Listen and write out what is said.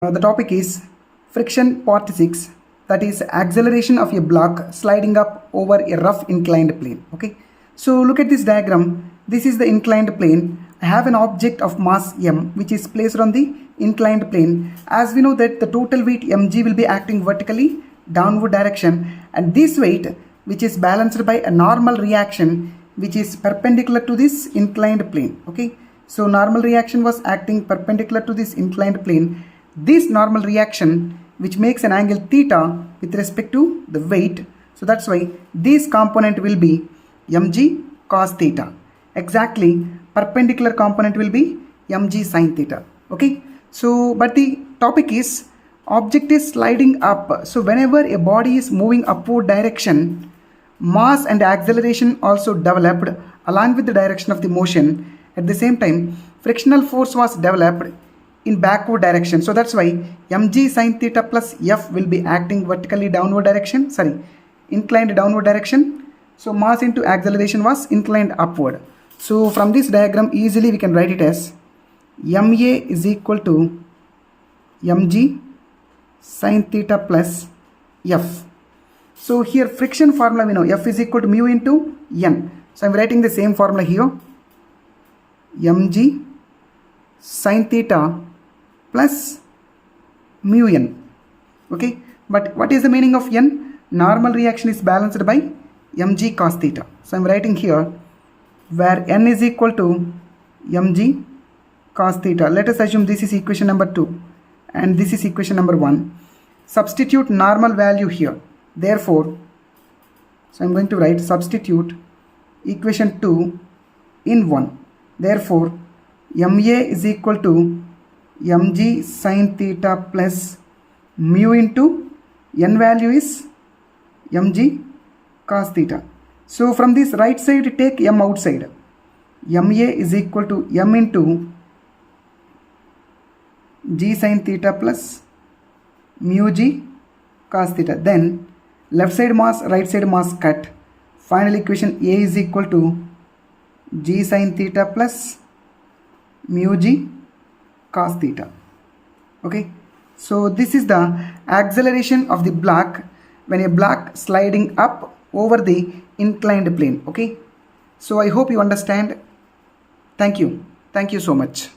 The topic is friction part 6, that is acceleration of a block sliding up over a rough inclined plane. Okay, so look at this diagram. This is the inclined plane. I have an object of mass m which is placed on the inclined plane. As we know that the total weight mg will be acting vertically downward direction, and this weight which is balanced by a normal reaction which is perpendicular to this inclined plane. Okay, so normal reaction was acting perpendicular to this inclined plane. This normal reaction which makes an angle theta with respect to the weight, so that's why this component will be mg cos theta. Exactly, perpendicular component will be mg sin theta. Okay, so but the topic is object is sliding up. So whenever a body is moving upward direction, mass and acceleration also developed along with the direction of the motion. At the same time, frictional force was developed in backward direction. So that's why mg sin theta plus f will be acting vertically downward direction, inclined downward direction. So mass into acceleration was inclined upward. So from this diagram easily we can write it as ma is equal to mg sin theta plus f. So here friction formula we know F is equal to mu into N. So I am writing the same formula here. Mg sin theta plus mu N. Okay, but what is the meaning of N? Normal reaction is balanced by Mg cos theta. So I am writing here where N is equal to Mg cos theta. Let us assume this is equation number 2 and this is equation number 1. Substitute normal value here. Therefore, so I am going to write substitute equation 2 in 1. Therefore, ma is equal to mg sin theta plus mu into n value is mg cos theta. So from this right side take m outside. ma is equal to m into g sin theta plus mu g cos theta. Then left side mass, right side mass cut. Final equation A is equal to g sin theta plus mu g cos theta. Okay, so this is the acceleration of the block when a block sliding up over the inclined plane. Okay, so I hope you understand. Thank you so much.